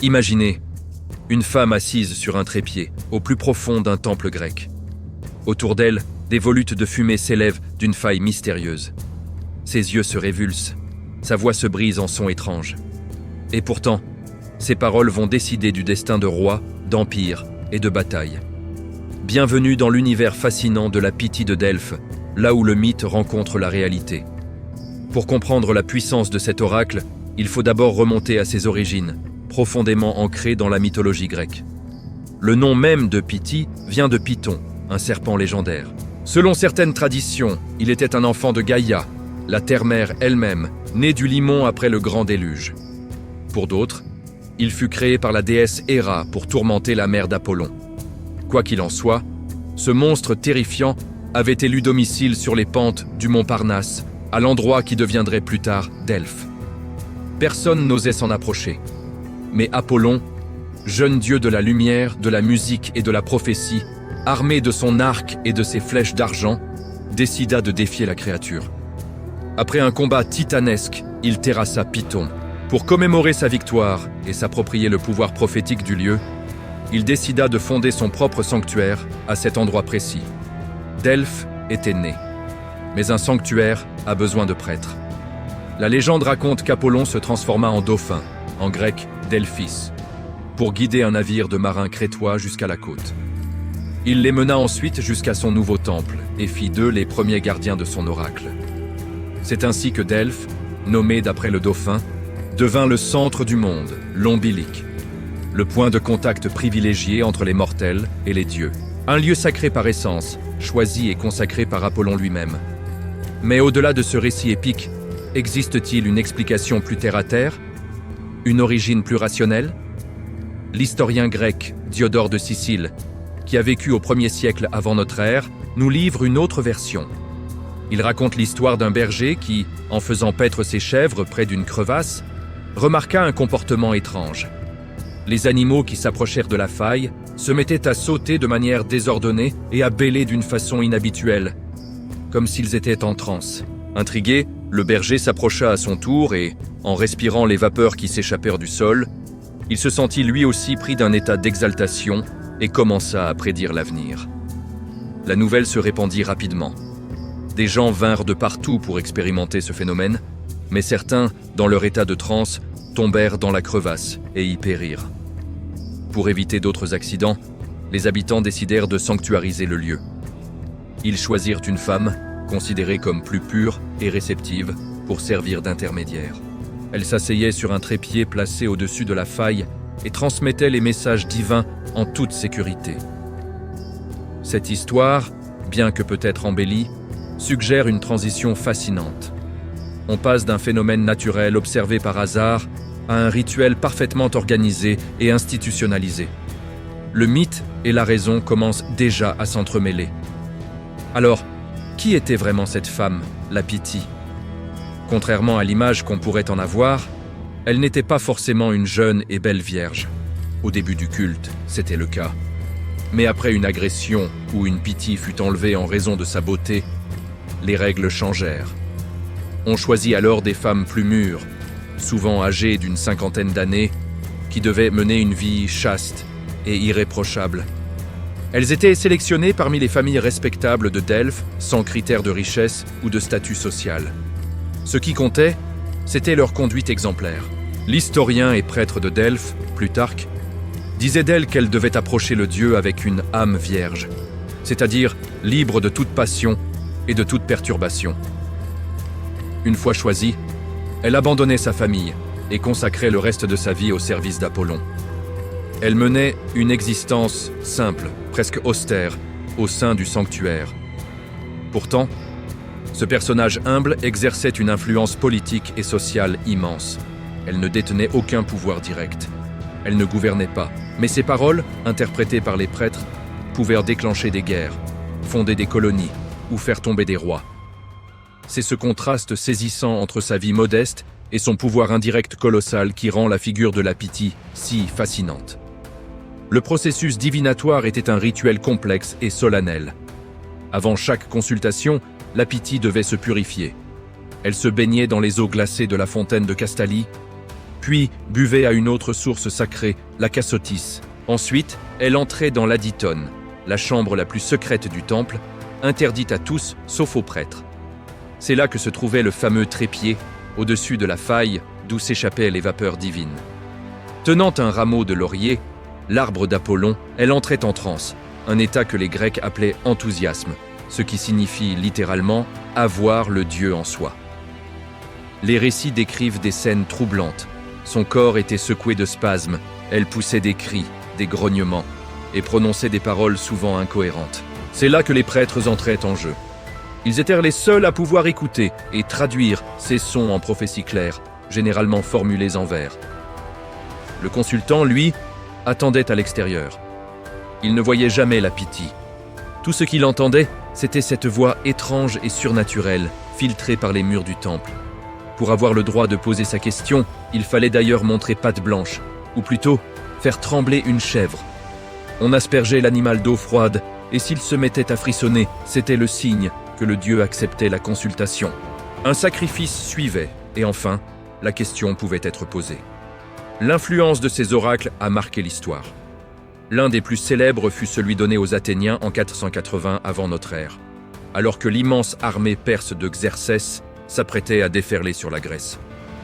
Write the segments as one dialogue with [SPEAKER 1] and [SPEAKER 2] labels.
[SPEAKER 1] Imaginez une femme assise sur un trépied, au plus profond d'un temple grec. Autour d'elle, des volutes de fumée s'élèvent d'une faille mystérieuse. Ses yeux se révulsent, sa voix se brise en sons étranges. Et pourtant, ses paroles vont décider du destin de rois, d'empires et de batailles. Bienvenue dans l'univers fascinant de la Pythie de Delphes, là où le mythe rencontre la réalité. Pour comprendre la puissance de cet oracle, il faut d'abord remonter à ses origines, profondément ancrées dans la mythologie grecque. Le nom même de Pythie vient de Python, un serpent légendaire. Selon certaines traditions, il était un enfant de Gaïa, la terre-mère elle-même, née du limon après le grand déluge. Pour d'autres, il fut créé par la déesse Héra pour tourmenter la mère d'Apollon. Quoi qu'il en soit, ce monstre terrifiant avait élu domicile sur les pentes du mont Parnasse, à l'endroit qui deviendrait plus tard Delphes. Personne n'osait s'en approcher. Mais Apollon, jeune dieu de la lumière, de la musique et de la prophétie, armé de son arc et de ses flèches d'argent, décida de défier la créature. Après un combat titanesque, il terrassa Python. Pour commémorer sa victoire et s'approprier le pouvoir prophétique du lieu, il décida de fonder son propre sanctuaire à cet endroit précis. Delphes était né. Mais un sanctuaire a besoin de prêtres. La légende raconte qu'Apollon se transforma en dauphin, en grec Delphis, pour guider un navire de marins crétois jusqu'à la côte. Il les mena ensuite jusqu'à son nouveau temple et fit d'eux les premiers gardiens de son oracle. C'est ainsi que Delphes, nommé d'après le dauphin, devint le centre du monde, l'ombilique, le point de contact privilégié entre les mortels et les dieux. Un lieu sacré par essence, choisi et consacré par Apollon lui-même. Mais au-delà de ce récit épique, existe-t-il une explication plus terre-à-terre? Une origine plus rationnelle? L'historien grec Diodore de Sicile, qui a vécu au 1er siècle avant notre ère, nous livre une autre version. Il raconte l'histoire d'un berger qui, en faisant paître ses chèvres près d'une crevasse, remarqua un comportement étrange. Les animaux qui s'approchèrent de la faille se mettaient à sauter de manière désordonnée et à bêler d'une façon inhabituelle, comme s'ils étaient en transe. Intrigué, le berger s'approcha à son tour et, en respirant les vapeurs qui s'échappèrent du sol, il se sentit lui aussi pris d'un état d'exaltation et commença à prédire l'avenir. La nouvelle se répandit rapidement. Des gens vinrent de partout pour expérimenter ce phénomène, mais certains, dans leur état de transe, tombèrent dans la crevasse et y périrent. Pour éviter d'autres accidents, les habitants décidèrent de sanctuariser le lieu. Ils choisirent une femme, considérée comme plus pure et réceptive, pour servir d'intermédiaire. Elle s'asseyait sur un trépied placé au-dessus de la faille et transmettait les messages divins en toute sécurité. Cette histoire, bien que peut-être embellie, suggère une transition fascinante. On passe d'un phénomène naturel observé par hasard à un rituel parfaitement organisé et institutionnalisé. Le mythe et la raison commencent déjà à s'entremêler. Alors, qui était vraiment cette femme, la Pythie? Contrairement à l'image qu'on pourrait en avoir, elle n'était pas forcément une jeune et belle vierge. Au début du culte, c'était le cas. Mais après une agression où une Pythie fut enlevée en raison de sa beauté, les règles changèrent. On choisit alors des femmes plus mûres, souvent âgées d'une 50aine d'années, qui devaient mener une vie chaste et irréprochable. Elles étaient sélectionnées parmi les familles respectables de Delphes, sans critères de richesse ou de statut social. Ce qui comptait, c'était leur conduite exemplaire. L'historien et prêtre de Delphes, Plutarque, disait d'elle qu'elle devait approcher le dieu avec une âme vierge, c'est-à-dire libre de toute passion et de toute perturbation. Une fois choisie, elle abandonnait sa famille et consacrait le reste de sa vie au service d'Apollon. Elle menait une existence simple, presque austère, au sein du sanctuaire. Pourtant, ce personnage humble exerçait une influence politique et sociale immense. Elle ne détenait aucun pouvoir direct. Elle ne gouvernait pas, mais ses paroles, interprétées par les prêtres, pouvaient déclencher des guerres, fonder des colonies ou faire tomber des rois. C'est ce contraste saisissant entre sa vie modeste et son pouvoir indirect colossal qui rend la figure de la Pythie si fascinante. Le processus divinatoire était un rituel complexe et solennel. Avant chaque consultation, la Pythie devait se purifier. Elle se baignait dans les eaux glacées de la fontaine de Castalie, puis buvait à une autre source sacrée, la Cassotis. Ensuite, elle entrait dans l'Aditon, la chambre la plus secrète du temple, interdite à tous sauf aux prêtres. C'est là que se trouvait le fameux trépied, au-dessus de la faille d'où s'échappaient les vapeurs divines. Tenant un rameau de laurier, l'arbre d'Apollon, elle entrait en transe, un état que les Grecs appelaient enthousiasme, ce qui signifie littéralement « avoir le Dieu en soi ». Les récits décrivent des scènes troublantes. Son corps était secoué de spasmes, elle poussait des cris, des grognements, et prononçait des paroles souvent incohérentes. C'est là que les prêtres entraient en jeu. Ils étaient les seuls à pouvoir écouter et traduire ces sons en prophéties claires, généralement formulées en vers. Le consultant, lui, attendait à l'extérieur. Il ne voyait jamais la Pythie. Tout ce qu'il entendait, c'était cette voix étrange et surnaturelle, filtrée par les murs du temple. Pour avoir le droit de poser sa question, il fallait d'ailleurs montrer patte blanche, ou plutôt, faire trembler une chèvre. On aspergeait l'animal d'eau froide, et s'il se mettait à frissonner, c'était le signe que le dieu acceptait la consultation. Un sacrifice suivait, et enfin, la question pouvait être posée. L'influence de ces oracles a marqué l'histoire. L'un des plus célèbres fut celui donné aux Athéniens en 480 avant notre ère, alors que l'immense armée perse de Xerxès s'apprêtait à déferler sur la Grèce.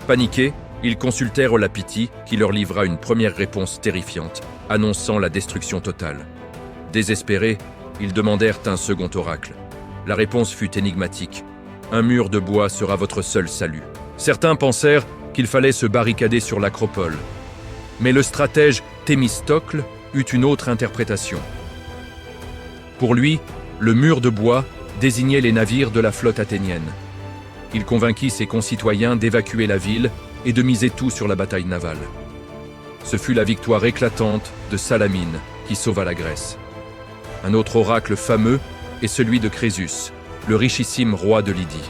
[SPEAKER 1] Paniqués, ils consultèrent la Pythie qui leur livra une première réponse terrifiante, annonçant la destruction totale. Désespérés, ils demandèrent un second oracle. La réponse fut énigmatique. Un mur de bois sera votre seul salut. Certains pensèrent qu'il fallait se barricader sur l'acropole. Mais le stratège Thémistocle eut une autre interprétation. Pour lui, le mur de bois désignait les navires de la flotte athénienne. Il convainquit ses concitoyens d'évacuer la ville et de miser tout sur la bataille navale. Ce fut la victoire éclatante de Salamine qui sauva la Grèce. Un autre oracle fameux est celui de Crésus, le richissime roi de Lydie.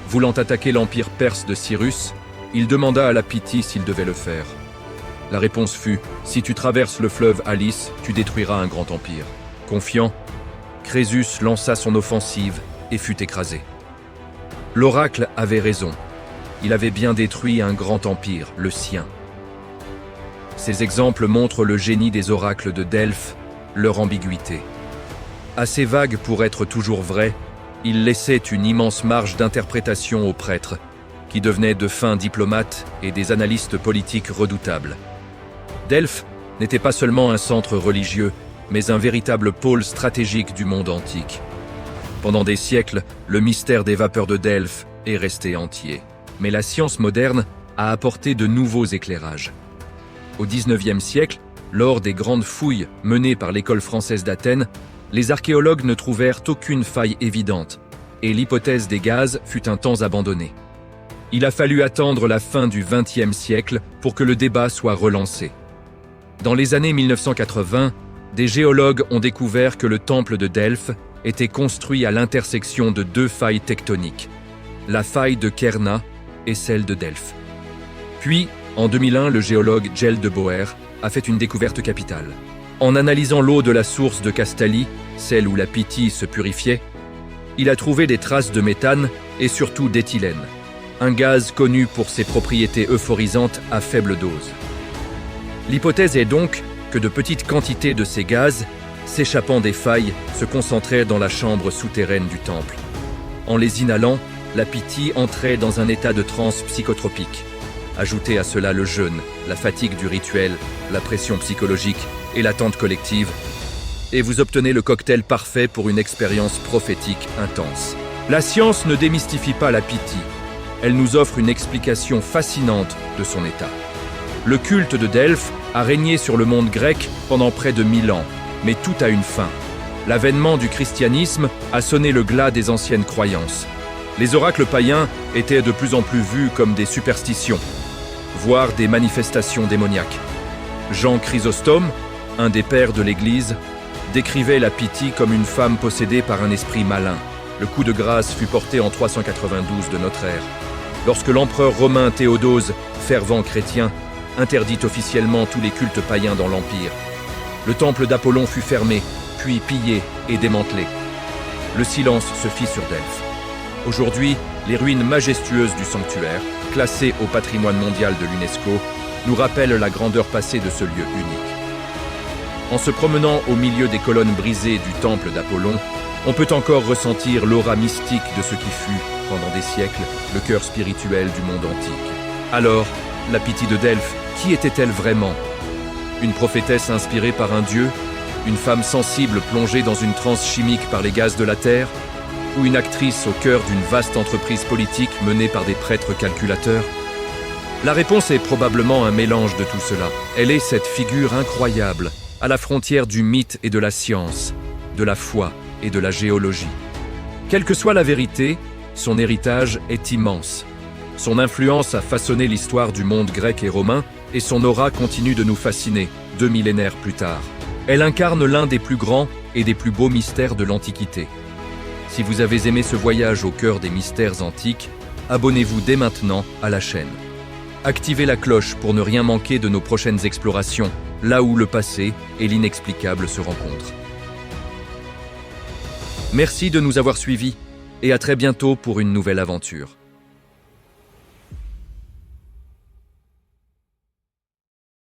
[SPEAKER 1] Voulant attaquer l'empire perse de Cyrus, il demanda à la Pythie s'il devait le faire. La réponse fut « Si tu traverses le fleuve Alice, tu détruiras un grand empire ». Confiant, Crésus lança son offensive et fut écrasé. L'oracle avait raison. Il avait bien détruit un grand empire, le sien. Ces exemples montrent le génie des oracles de Delphes, leur ambiguïté. Assez vague pour être toujours vrai, ils laissaient une immense marge d'interprétation aux prêtres, qui devenaient de fins diplomates et des analystes politiques redoutables. Delphes n'était pas seulement un centre religieux, mais un véritable pôle stratégique du monde antique. Pendant des siècles, le mystère des vapeurs de Delphes est resté entier. Mais la science moderne a apporté de nouveaux éclairages. Au XIXe siècle, lors des grandes fouilles menées par l'école française d'Athènes, les archéologues ne trouvèrent aucune faille évidente, et l'hypothèse des gaz fut un temps abandonnée. Il a fallu attendre la fin du XXe siècle pour que le débat soit relancé. Dans les années 1980, des géologues ont découvert que le temple de Delphes était construit à l'intersection de deux failles tectoniques, la faille de Kerna et celle de Delphes. Puis, en 2001, le géologue Gell de Boer a fait une découverte capitale. En analysant l'eau de la source de Castalie, celle où la Pythie se purifiait, il a trouvé des traces de méthane et surtout d'éthylène, un gaz connu pour ses propriétés euphorisantes à faible dose. L'hypothèse est donc que de petites quantités de ces gaz, s'échappant des failles, se concentraient dans la chambre souterraine du temple. En les inhalant, la Pythie entrait dans un état de transe psychotropique. Ajoutez à cela le jeûne, la fatigue du rituel, la pression psychologique et l'attente collective, et vous obtenez le cocktail parfait pour une expérience prophétique intense. La science ne démystifie pas la Pythie, elle nous offre une explication fascinante de son état. Le culte de Delphes a régné sur le monde grec pendant près de 1000 ans, mais tout a une fin. L'avènement du christianisme a sonné le glas des anciennes croyances. Les oracles païens étaient de plus en plus vus comme des superstitions, voire des manifestations démoniaques. Jean Chrysostome, un des pères de l'Église, décrivait la Pythie comme une femme possédée par un esprit malin. Le coup de grâce fut porté en 392 de notre ère, lorsque l'empereur romain Théodose, fervent chrétien, interdit officiellement tous les cultes païens dans l'Empire. Le temple d'Apollon fut fermé, puis pillé et démantelé. Le silence se fit sur Delphes. Aujourd'hui, les ruines majestueuses du sanctuaire, classé au patrimoine mondial de l'UNESCO, nous rappelle la grandeur passée de ce lieu unique. En se promenant au milieu des colonnes brisées du temple d'Apollon, on peut encore ressentir l'aura mystique de ce qui fut, pendant des siècles, le cœur spirituel du monde antique. Alors, la Pythie de Delphes, qui était-elle vraiment? Une prophétesse inspirée par un dieu? Une femme sensible plongée dans une transe chimique par les gaz de la Terre? Ou une actrice au cœur d'une vaste entreprise politique menée par des prêtres calculateurs? La réponse est probablement un mélange de tout cela. Elle est cette figure incroyable, à la frontière du mythe et de la science, de la foi et de la géologie. Quelle que soit la vérité, son héritage est immense. Son influence a façonné l'histoire du monde grec et romain, et son aura continue de nous fasciner, 2 millénaires plus tard. Elle incarne l'un des plus grands et des plus beaux mystères de l'Antiquité. Si vous avez aimé ce voyage au cœur des mystères antiques, abonnez-vous dès maintenant à la chaîne. Activez la cloche pour ne rien manquer de nos prochaines explorations, là où le passé et l'inexplicable se rencontrent. Merci de nous avoir suivis et à très bientôt pour une nouvelle aventure.